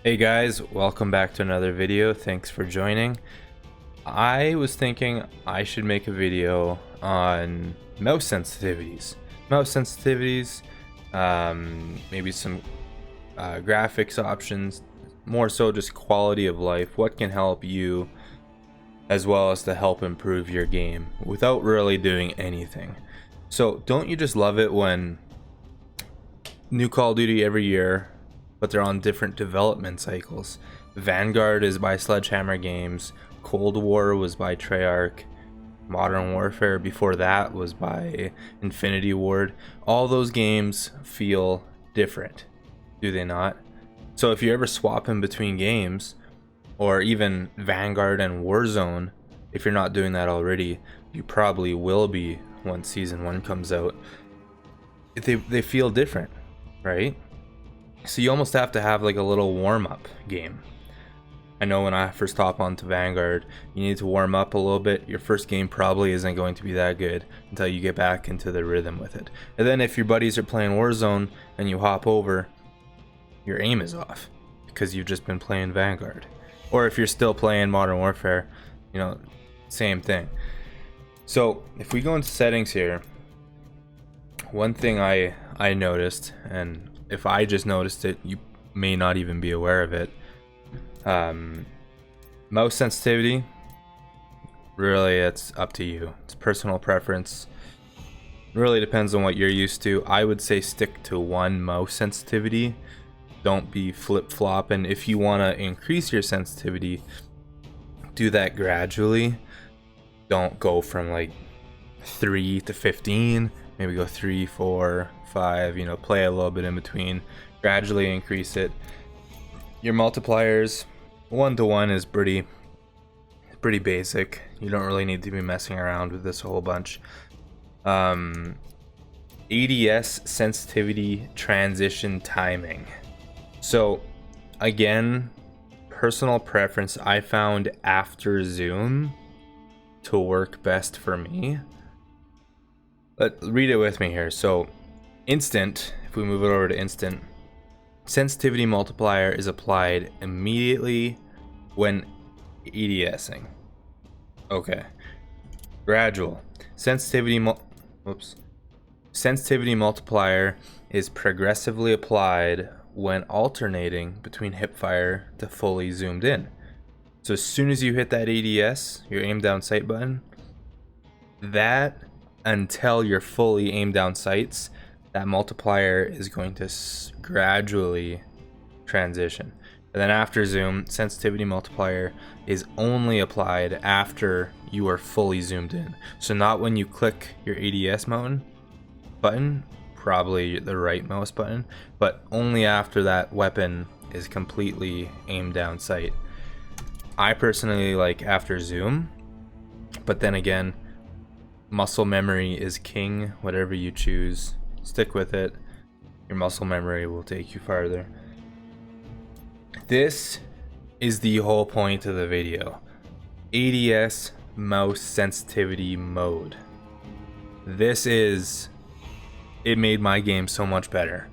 Hey guys, welcome back to another video. Thanks for joining. I was thinking I should make a video on mouse sensitivities. Maybe some graphics options, more so just quality of life, what can help you as well as to help improve your game without really doing anything. So don't you just love it when new Call of Duty every year, but they're on different development cycles? Vanguard is by Sledgehammer Games, Cold War was by Treyarch, Modern Warfare before that was by Infinity Ward. All those games feel different, do they not? So if you ever swap in between games, or even Vanguard and Warzone, if you're not doing that already, you probably will be once Season 1 comes out. They feel different, right? So you almost have to have like a little warm-up game. I know when I first hop onto Vanguard, you need to warm up a little bit. Your first game probably isn't going to be that good until you get back into the rhythm with it. And then if your buddies are playing Warzone and you hop over, your aim is off because you've just been playing Vanguard. Or if you're still playing Modern Warfare, same thing. So if we go into settings here, one thing I noticed, and if I just noticed it, you may not even be aware of it. Mouse sensitivity, really, it's up to you. It's personal preference. Really depends on what you're used to. I would say stick to one mouse sensitivity. Don't be flip-flopping. If you want to increase your sensitivity, do that gradually. Don't go from like 3 to 15. Maybe go 3, 4, 5, play a little bit in between. Gradually increase it. Your multipliers, 1-to-1 is pretty basic. You don't really need to be messing around with this a whole bunch. ADS sensitivity transition timing. So again, personal preference, I found after zoom to work best for me. Read it with me here. So instant, if we move it over to instant, sensitivity multiplier is applied immediately when ADSing. Okay. Gradual. Sensitivity multiplier is progressively applied when alternating between hipfire to fully zoomed in. So as soon as you hit that ADS, your aim down sight button, that until you're fully aimed down sights, that multiplier is going to gradually transition. And then after zoom, sensitivity multiplier is only applied after you are fully zoomed in. So not when you click your ADS button, probably the right mouse button, but only after that weapon is completely aimed down sight. I personally like after zoom, but then again, muscle memory is king. Whatever you choose, stick with it. Your muscle memory will take you farther. This is the whole point of the video. ADS mouse sensitivity mode. It made my game so much better.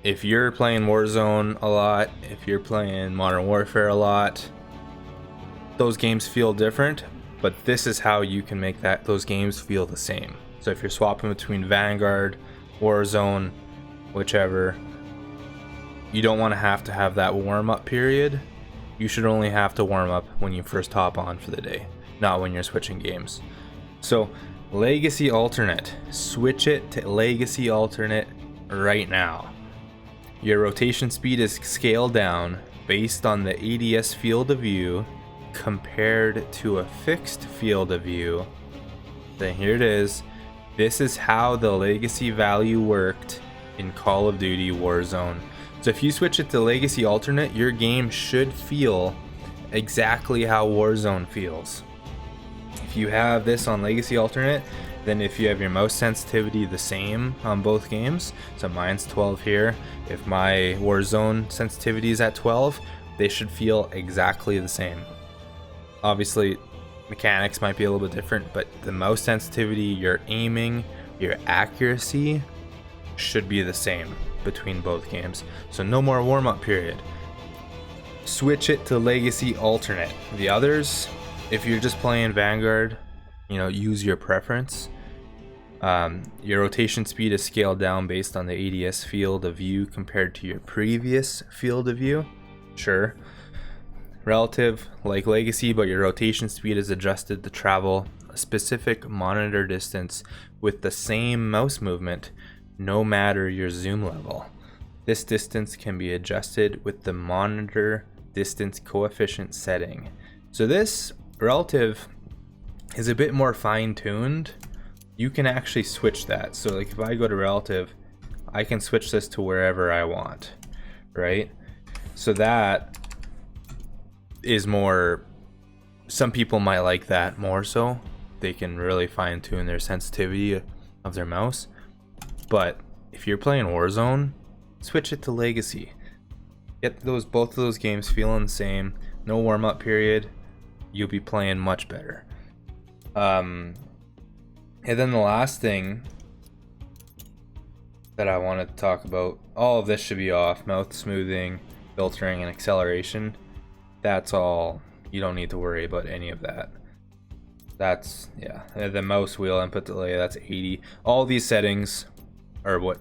If you're playing Warzone a lot, if you're playing Modern Warfare a lot, those games feel different, but this is how you can make those games feel the same. So if you're swapping between Vanguard, Warzone, whichever, you don't want to have that warm-up period. You should only have to warm up when you first hop on for the day, not when you're switching games. So Legacy Alternate, switch it to Legacy Alternate right now. Your rotation speed is scaled down based on the ADS field of view compared to a fixed field of view. Then here it is. This is how the legacy value worked in Call of Duty Warzone. So if you switch it to Legacy Alternate, your game should feel exactly how Warzone feels. If you have this on Legacy Alternate, then if you have your mouse sensitivity the same on both games, so mine's 12 here, if my Warzone sensitivity is at 12, they should feel exactly the same. Obviously, mechanics might be a little bit different, but the mouse sensitivity, your aiming, your accuracy should be the same between both games. So no more warm-up period. switch it to Legacy Alternate. The others, if you're just playing Vanguard, use your preference. Your rotation speed is scaled down based on the ADS field of view compared to your previous field of view. Sure. Relative, like Legacy, but your rotation speed is adjusted to travel a specific monitor distance with the same mouse movement, no matter your zoom level. This distance can be adjusted with the monitor distance coefficient setting. So this relative is a bit more fine-tuned. You can actually switch that. So like if I go to relative, I can switch this to wherever I want, right? So that is more, some people might like that more so. They can really fine-tune their sensitivity of their mouse. But if you're playing Warzone, switch it to Legacy. Get both of those games feeling the same. No warm-up period. You'll be playing much better. And then the last thing that I wanted to talk about, all of this should be off. Mouth smoothing, filtering, and acceleration. That's all. You don't need to worry about any of that. That's, yeah. The mouse wheel input delay, that's 80. All these settings are what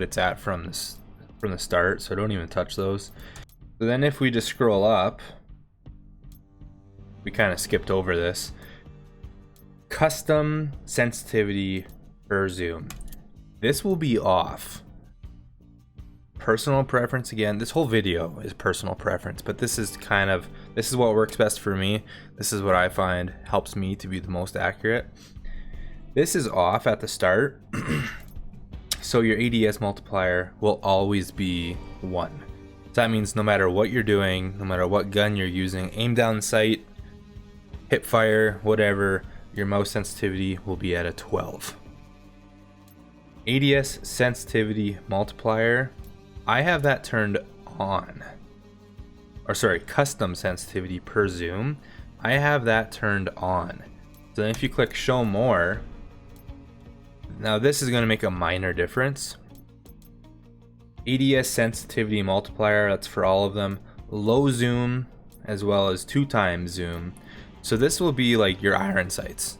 it's at from the start, so don't even touch those. So then if we just scroll up, we kind of skipped over this. Custom sensitivity per zoom. This will be off. Personal preference again. This whole video is personal preference, but this is what works best for me. This is what I find helps me to be the most accurate. This is off at the start. So your ADS multiplier will always be 1. So that means no matter what you're doing, no matter what gun you're using, aim down sight, hip fire, whatever, your mouse sensitivity will be at a 12. ADS sensitivity multiplier, I have that turned on. Or sorry, custom sensitivity per zoom, I have that turned on. So then if you click show more, now this is going to make a minor difference. ADS sensitivity multiplier, that's for all of them. Low zoom as well as 2x zoom. So this will be like your iron sights.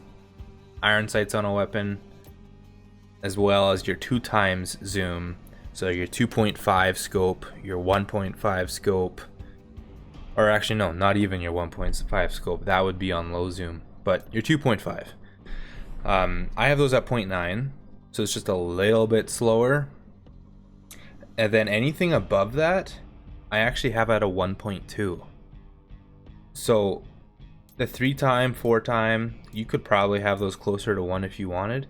Iron sights on a weapon as well as your 2x zoom. So your 2.5 scope, your 1.5 scope, or actually no, not even your 1.5 scope. That would be on low zoom, but your 2.5. I have those at 0.9, so it's just a little bit slower. And then anything above that, I actually have at a 1.2. So the 3x, 4x, you could probably have those closer to 1 if you wanted.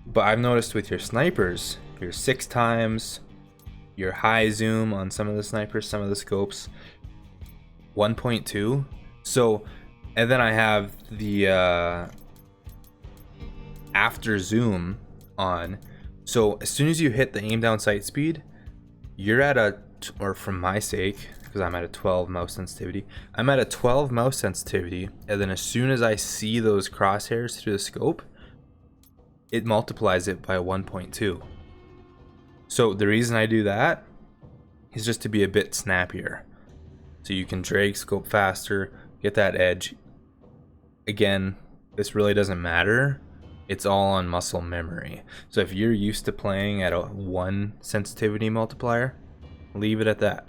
But I've noticed with your snipers, your 6x, your high zoom on some of the snipers, some of the scopes, 1.2. So, and then I have the after zoom on. So as soon as you hit the aim down sight speed, you're at or for my sake, because I'm at a 12 mouse sensitivity, I'm at a 12 mouse sensitivity, and then as soon as I see those crosshairs through the scope, it multiplies it by 1.2. So the reason I do that is just to be a bit snappier. So you can drag scope faster, get that edge. Again, this really doesn't matter. It's all on muscle memory. So if you're used to playing at a 1 sensitivity multiplier, leave it at that.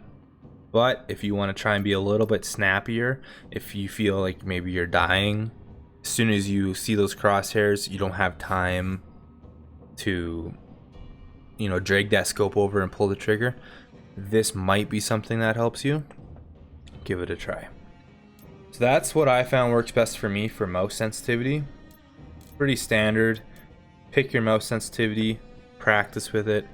But if you want to try and be a little bit snappier, if you feel like maybe you're dying, as soon as you see those crosshairs, you don't have time to, drag that scope over and pull the trigger, this might be something that helps you. Give it a try. So that's what I found works best for me for mouse sensitivity. Pretty standard. Pick your mouse sensitivity, practice with it,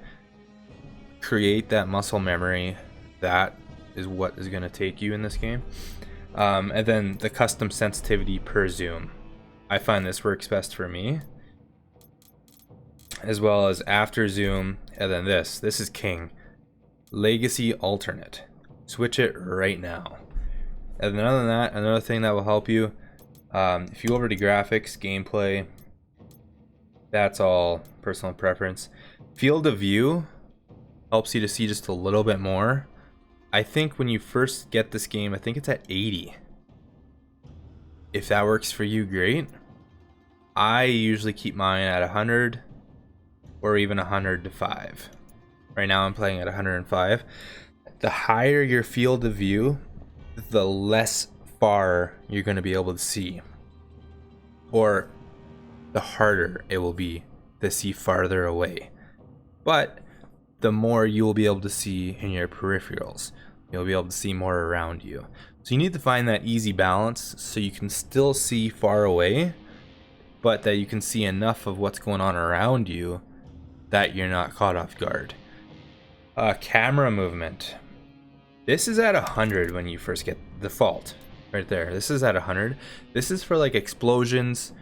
create that muscle memory. That is what is going to take you in this game. And then the custom sensitivity per zoom. I find this works best for me. As well as after zoom, and then this is king. Legacy alternate. Switch it right now. And then other than that, another thing that will help you, if you go over to graphics, gameplay, that's all personal preference. Field of view helps you to see just a little bit more. I think when you first get this game, I think it's at 80. If that works for you, great. I usually keep mine at 100 or even 105. Right now I'm playing at 105. The higher your field of view, the less far you're going to be able to see, or the harder it will be to see farther away. But the more you will be able to see in your peripherals, you'll be able to see more around you. So you need to find that easy balance so you can still see far away, but that you can see enough of what's going on around you that you're not caught off guard. Camera movement. This is at 100 when you first get default. Right there. This is at 100. This is for like explosions,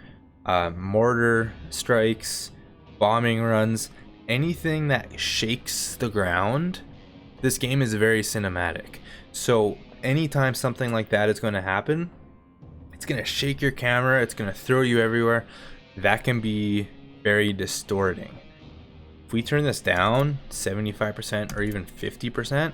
mortar strikes, bombing runs, anything that shakes the ground. This game is very cinematic. So anytime something like that is going to happen, it's going to shake your camera. It's going to throw you everywhere. That can be very distorting. If we turn this down 75% or even 50%,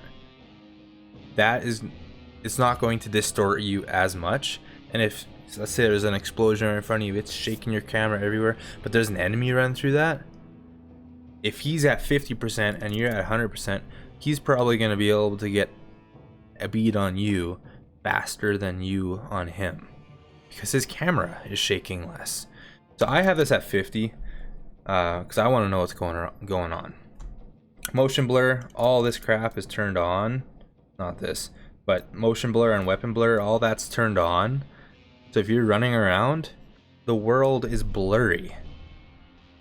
it's not going to distort you as much. And if, let's say there's an explosion in front of you, it's shaking your camera everywhere, but there's an enemy running through that, if he's at 50% and you're at 100%, he's probably going to be able to get a bead on you faster than you on him, because his camera is shaking less. So I have this at 50 because I want to know what's going on. Motion blur, all this crap is turned on. Not this, but motion blur and weapon blur, all that's turned on. So if you're running around, the world is blurry.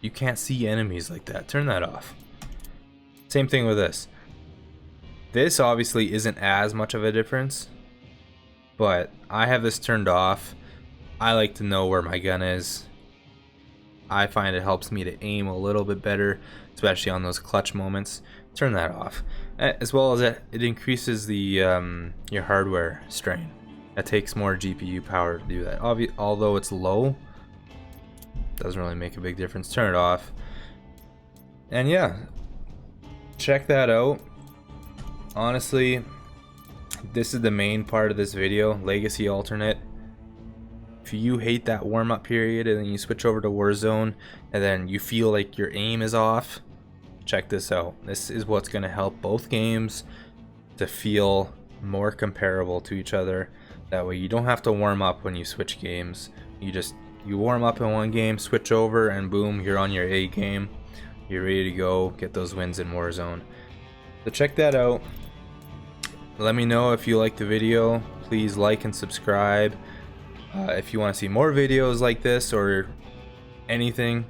You can't see enemies like that. Turn that off. Same thing with this. This obviously isn't as much of a difference, but I have this turned off. I like to know where my gun is. I find it helps me to aim a little bit better, especially on those clutch moments. Turn that off. As well as it increases the your hardware strain. It takes more GPU power to do that. Although it's low, doesn't really make a big difference. Turn it off. And yeah, check that out. Honestly, this is the main part of this video, Legacy Alternate. If you hate that warm-up period and then you switch over to Warzone and then you feel like your aim is off, check this out. This is what's going to help both games to feel more comparable to each other. That way you don't have to warm up when you switch games. You warm up in one game, switch over, and boom, you're on your A game. You're ready to go get those wins in Warzone. So check that out. Let me know if you liked the video. Please like and subscribe. If you want to see more videos like this or anything,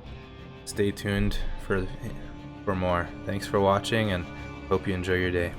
stay tuned for more. Thanks for watching and hope you enjoy your day.